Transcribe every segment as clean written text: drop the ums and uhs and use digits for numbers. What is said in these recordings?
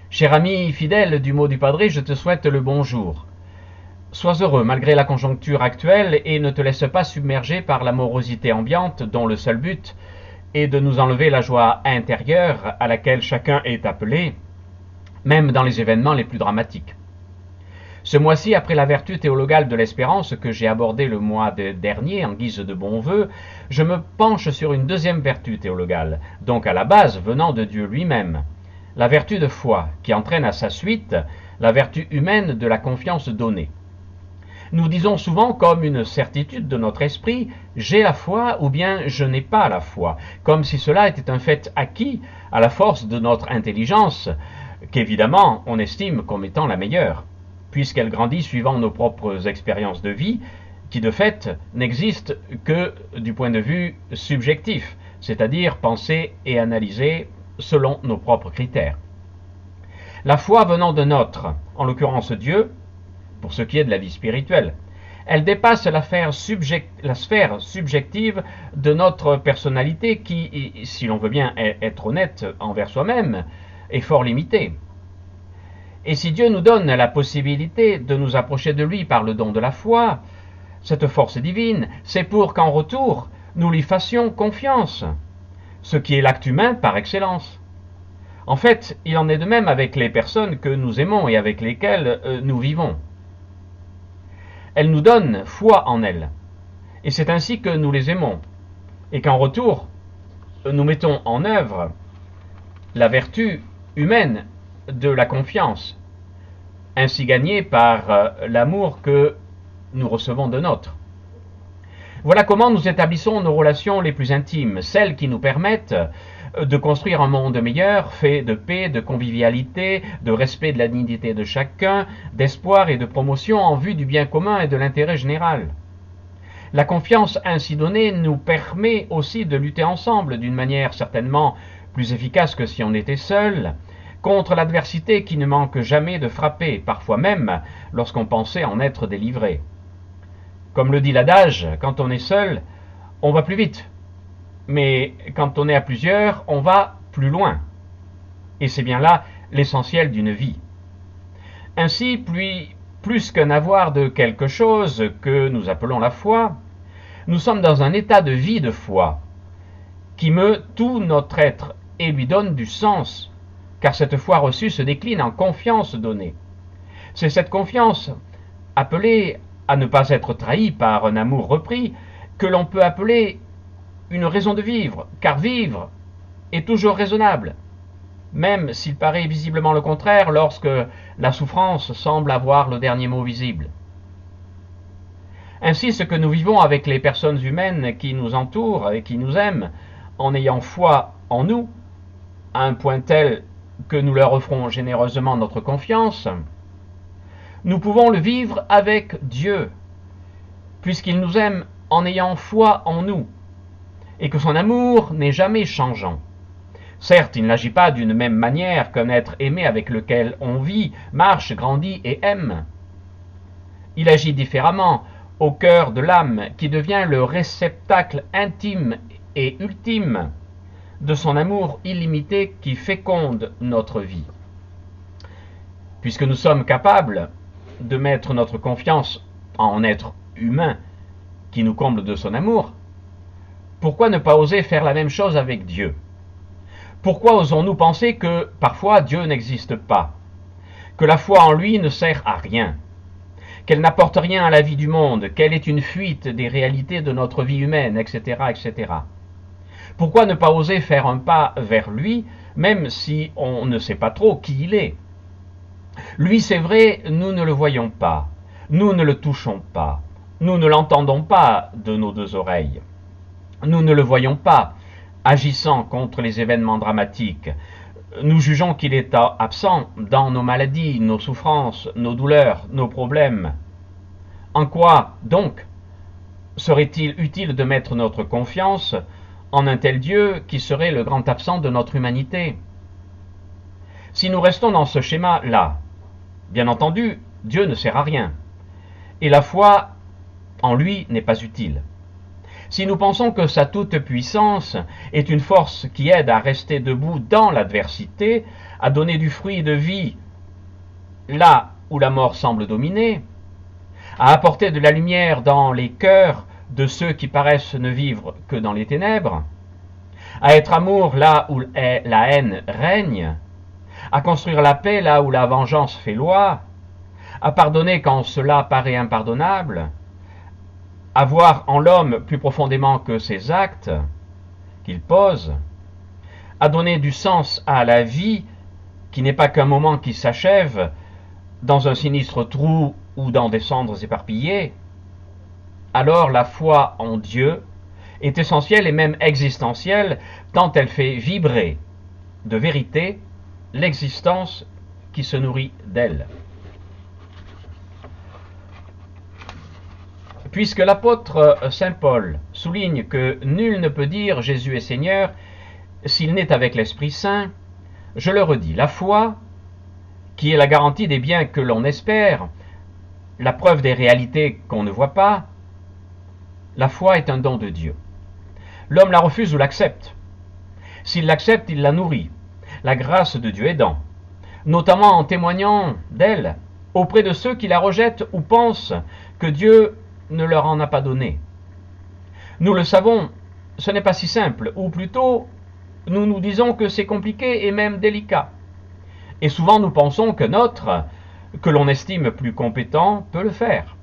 Cher ami fidèle du mot du Padre, je te souhaite le bonjour. Sois heureux malgré la conjoncture actuelle et ne te laisse pas submerger par la morosité ambiante dont le seul but est de nous enlever la joie intérieure à laquelle chacun est appelé, même dans les événements les plus dramatiques. Ce mois-ci, après la vertu théologale de l'espérance que j'ai abordée le mois dernier en guise de bon vœu, je me penche sur une deuxième vertu théologale, donc à la base venant de Dieu lui-même, la vertu de foi, qui entraîne à sa suite la vertu humaine de la confiance donnée. Nous disons souvent comme une certitude de notre esprit, j'ai la foi ou bien je n'ai pas la foi, comme si cela était un fait acquis à la force de notre intelligence, qu'évidemment on estime comme étant la meilleure, puisqu'elle grandit suivant nos propres expériences de vie, qui de fait n'existent que du point de vue subjectif, c'est-à-dire penser et analyser selon nos propres critères. La foi venant de notre, en l'occurrence Dieu, pour ce qui est de la vie spirituelle, elle dépasse la sphère subjective de notre personnalité qui, si l'on veut bien être honnête envers soi-même, est fort limitée. Et si Dieu nous donne la possibilité de nous approcher de lui par le don de la foi, cette force divine, c'est pour qu'en retour, nous lui fassions confiance, ce qui est l'acte humain par excellence. En fait, il en est de même avec les personnes que nous aimons et avec lesquelles nous vivons. Elles nous donnent foi en elles, et c'est ainsi que nous les aimons, et qu'en retour, nous mettons en œuvre la vertu humaine de la confiance, ainsi gagnée par l'amour que nous recevons de nôtre. Voilà comment nous établissons nos relations les plus intimes, celles qui nous permettent de construire un monde meilleur, fait de paix, de convivialité, de respect de la dignité de chacun, d'espoir et de promotion en vue du bien commun et de l'intérêt général. La confiance ainsi donnée nous permet aussi de lutter ensemble d'une manière certainement plus efficace que si on était seul, contre l'adversité qui ne manque jamais de frapper, parfois même lorsqu'on pensait en être délivré. Comme le dit l'adage, quand on est seul, on va plus vite, mais quand on est à plusieurs, on va plus loin. Et c'est bien là l'essentiel d'une vie. Ainsi, plus qu'un avoir de quelque chose que nous appelons la foi, nous sommes dans un état de vie de foi qui meut tout notre être et lui donne du sens, car cette foi reçue se décline en confiance donnée. C'est cette confiance, appelée à ne pas être trahie par un amour repris, que l'on peut appeler une raison de vivre, car vivre est toujours raisonnable, même s'il paraît visiblement le contraire lorsque la souffrance semble avoir le dernier mot visible. Ainsi, ce que nous vivons avec les personnes humaines qui nous entourent et qui nous aiment, en ayant foi en nous, à un point tel que nous leur offrons généreusement notre confiance, nous pouvons le vivre avec Dieu, puisqu'il nous aime en ayant foi en nous, et que son amour n'est jamais changeant. Certes, il n'agit pas d'une même manière qu'un être aimé avec lequel on vit, marche, grandit et aime. Il agit différemment au cœur de l'âme, qui devient le réceptacle intime et ultime de son amour illimité qui féconde notre vie. Puisque nous sommes capables de mettre notre confiance en un être humain qui nous comble de son amour, pourquoi ne pas oser faire la même chose avec Dieu? Pourquoi osons-nous penser que parfois Dieu n'existe pas, que la foi en lui ne sert à rien, qu'elle n'apporte rien à la vie du monde, qu'elle est une fuite des réalités de notre vie humaine, etc., etc. Pourquoi ne pas oser faire un pas vers lui, même si on ne sait pas trop qui il est? Lui, c'est vrai, nous ne le voyons pas, nous ne le touchons pas, nous ne l'entendons pas de nos deux oreilles. Nous ne le voyons pas agissant contre les événements dramatiques. Nous jugeons qu'il est absent dans nos maladies, nos souffrances, nos douleurs, nos problèmes. En quoi, donc, serait-il utile de mettre notre confiance en un tel Dieu qui serait le grand absent de notre humanité? Si nous restons dans ce schéma-là, bien entendu, Dieu ne sert à rien, et la foi en lui n'est pas utile. Si nous pensons que sa toute-puissance est une force qui aide à rester debout dans l'adversité, à donner du fruit de vie là où la mort semble dominer, à apporter de la lumière dans les cœurs de ceux qui paraissent ne vivre que dans les ténèbres, à être amour là où la haine règne, à construire la paix là où la vengeance fait loi, à pardonner quand cela paraît impardonnable, à voir en l'homme plus profondément que ses actes qu'il pose, à donner du sens à la vie qui n'est pas qu'un moment qui s'achève dans un sinistre trou ou dans des cendres éparpillées, alors la foi en Dieu est essentielle et même existentielle, tant elle fait vibrer de vérité l'existence qui se nourrit d'elle. Puisque l'apôtre saint Paul souligne que nul ne peut dire Jésus est Seigneur s'il n'est avec l'Esprit Saint, je le redis, la foi, qui est la garantie des biens que l'on espère, la preuve des réalités qu'on ne voit pas, la foi est un don de Dieu. L'homme la refuse ou l'accepte. S'il l'accepte, il la nourrit, la grâce de Dieu aidant, notamment en témoignant d'elle auprès de ceux qui la rejettent ou pensent que Dieu ne leur en a pas donné. Nous le savons, ce n'est pas si simple, ou plutôt, nous nous disons que c'est compliqué et même délicat. Et souvent nous pensons qu'un autre, que l'on estime plus compétent, peut le faire.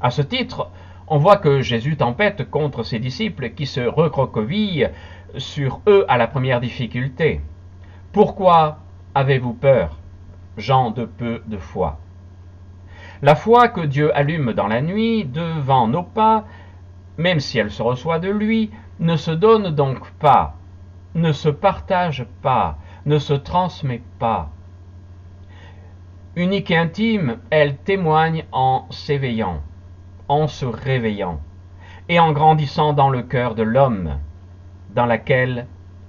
À ce titre, on voit que Jésus tempête contre ses disciples qui se recroquevillent sur eux à la première difficulté. Pourquoi avez-vous peur, gens de peu de foi? La foi que Dieu allume dans la nuit devant nos pas, même si elle se reçoit de lui, ne se donne donc pas, ne se partage pas, ne se transmet pas. Unique et intime, elle témoigne en s'éveillant, en se réveillant, et en grandissant dans le cœur de l'homme, dans laquelle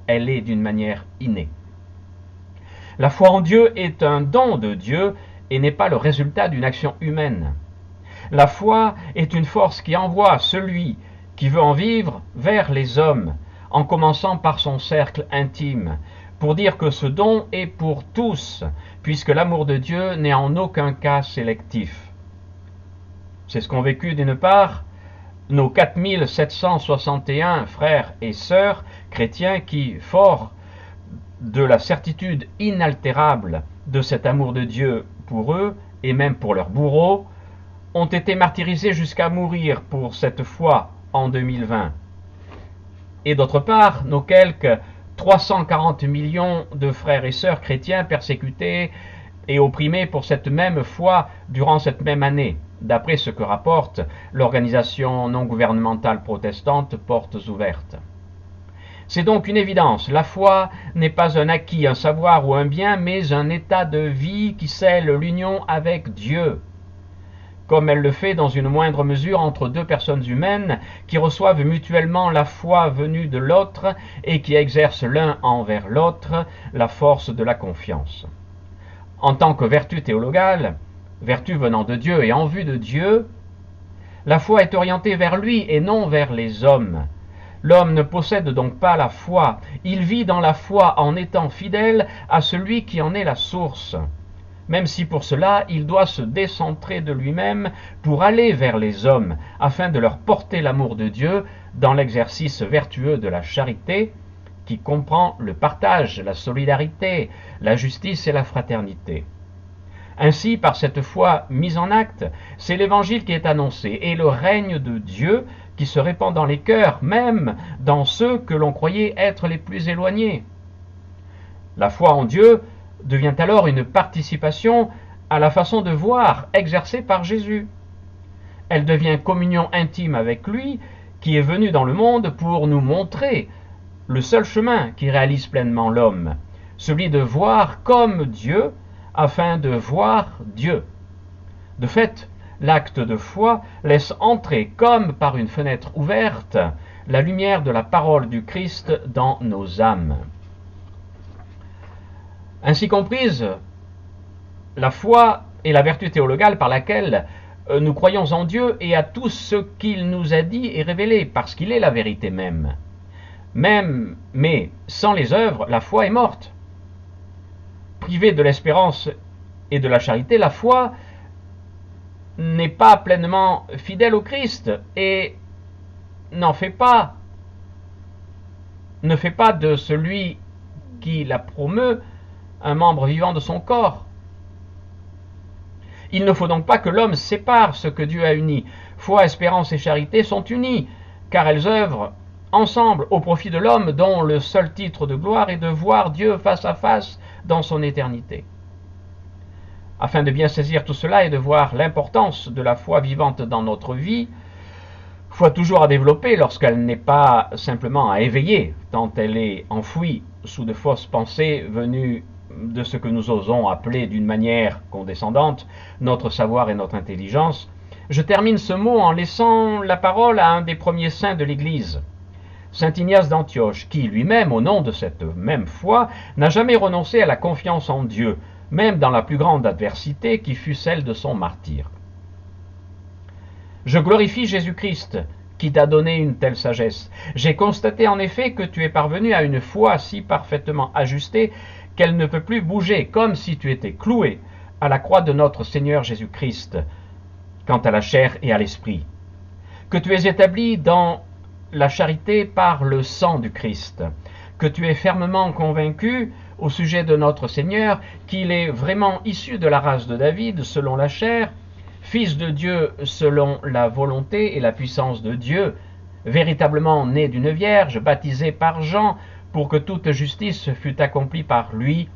elle est d'une manière innée. La foi en Dieu est un don de Dieu et n'est pas le résultat d'une action humaine. La foi est une force qui envoie celui qui veut en vivre vers les hommes, en commençant par son cercle intime, pour dire que ce don est pour tous, puisque l'amour de Dieu n'est en aucun cas sélectif. C'est ce qu'ont vécu d'une part nos 4761 frères et sœurs chrétiens qui, forts de la certitude inaltérable de cet amour de Dieu pour eux et même pour leurs bourreaux, ont été martyrisés jusqu'à mourir pour cette foi en 2020. Et d'autre part, nos quelques 340 millions de frères et sœurs chrétiens persécutés et opprimés pour cette même foi durant cette même année, d'après ce que rapporte l'organisation non gouvernementale protestante Portes Ouvertes. C'est donc une évidence, la foi n'est pas un acquis, un savoir ou un bien, mais un état de vie qui scelle l'union avec Dieu, comme elle le fait dans une moindre mesure entre deux personnes humaines qui reçoivent mutuellement la foi venue de l'autre et qui exercent l'un envers l'autre la force de la confiance. En tant que vertu théologale, vertu venant de Dieu et en vue de Dieu, la foi est orientée vers lui et non vers les hommes. L'homme ne possède donc pas la foi, il vit dans la foi en étant fidèle à celui qui en est la source, même si pour cela il doit se décentrer de lui-même pour aller vers les hommes, afin de leur porter l'amour de Dieu dans l'exercice vertueux de la charité, qui comprend le partage, la solidarité, la justice et la fraternité. Ainsi, par cette foi mise en acte, c'est l'Évangile qui est annoncé, et le règne de Dieu qui se répand dans les cœurs, même dans ceux que l'on croyait être les plus éloignés. La foi en Dieu devient alors une participation à la façon de voir exercée par Jésus. Elle devient communion intime avec lui, qui est venu dans le monde pour nous montrer le seul chemin qui réalise pleinement l'homme, celui de voir comme Dieu, afin de voir Dieu. De fait, l'acte de foi laisse entrer, comme par une fenêtre ouverte, la lumière de la parole du Christ dans nos âmes. Ainsi comprise, la foi est la vertu théologale par laquelle Nous croyons en Dieu et à tout ce qu'il nous a dit et révélé, parce qu'il est la vérité même. Mais sans les œuvres, la foi est morte. Privée de l'espérance et de la charité, la foi n'est pas pleinement fidèle au Christ et ne fait pas de celui qui la promeut un membre vivant de son corps. Il ne faut donc pas que l'homme sépare ce que Dieu a uni. Foi, espérance et charité sont unies, car elles œuvrent ensemble au profit de l'homme dont le seul titre de gloire est de voir Dieu face à face dans son éternité. Afin de bien saisir tout cela et de voir l'importance de la foi vivante dans notre vie, foi toujours à développer lorsqu'elle n'est pas simplement à éveiller, tant elle est enfouie sous de fausses pensées venues de ce que nous osons appeler d'une manière condescendante notre savoir et notre intelligence, je termine ce mot en laissant la parole à un des premiers saints de l'Église, saint Ignace d'Antioche, qui lui-même, au nom de cette même foi, n'a jamais renoncé à la confiance en Dieu, même dans la plus grande adversité qui fut celle de son martyre. Je glorifie Jésus-Christ, qui t'a donné une telle sagesse. J'ai constaté en effet que tu es parvenu à une foi si parfaitement ajustée qu'elle ne peut plus bouger, comme si tu étais cloué à la croix de notre Seigneur Jésus-Christ, quant à la chair et à l'esprit. Que tu es établi dans la charité par le sang du Christ, que tu es fermement convaincu au sujet de notre Seigneur qu'il est vraiment issu de la race de David selon la chair, fils de Dieu selon la volonté et la puissance de Dieu, véritablement né d'une vierge, baptisé par Jean, pour que toute justice fût accomplie par lui,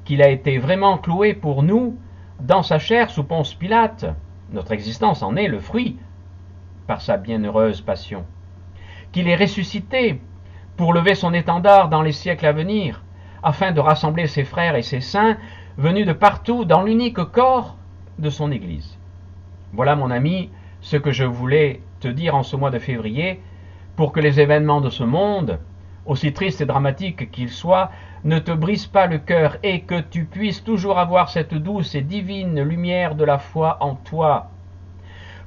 qu'il a été vraiment cloué pour nous, dans sa chair sous Ponce Pilate. Notre existence en est le fruit, par sa bienheureuse passion. Qu'il est ressuscité pour lever son étendard dans les siècles à venir, afin de rassembler ses frères et ses saints, venus de partout dans l'unique corps de son Église. Voilà, mon ami, ce que je voulais te dire en ce mois de février, pour que les événements de ce monde, aussi tristes et dramatiques qu'ils soient, ne te brisent pas le cœur et que tu puisses toujours avoir cette douce et divine lumière de la foi en toi,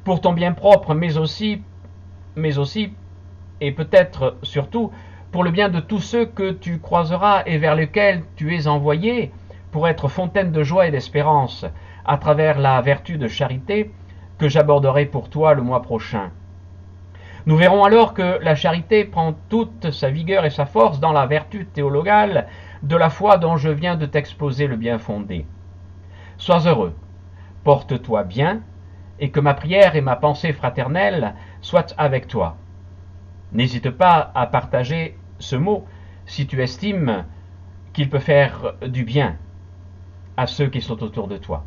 pour ton bien propre, mais aussi, et peut-être surtout, pour le bien de tous ceux que tu croiseras et vers lesquels tu es envoyé, pour être fontaine de joie et d'espérance, à travers la vertu de charité que j'aborderai pour toi le mois prochain. Nous verrons alors que la charité prend toute sa vigueur et sa force dans la vertu théologale de la foi dont je viens de t'exposer le bien fondé. Sois heureux, porte-toi bien, et que ma prière et ma pensée fraternelle soient avec toi. N'hésite pas à partager ce mot si tu estimes qu'il peut faire du bien à ceux qui sont autour de toi.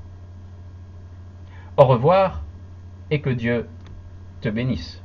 Au revoir et que Dieu te bénisse.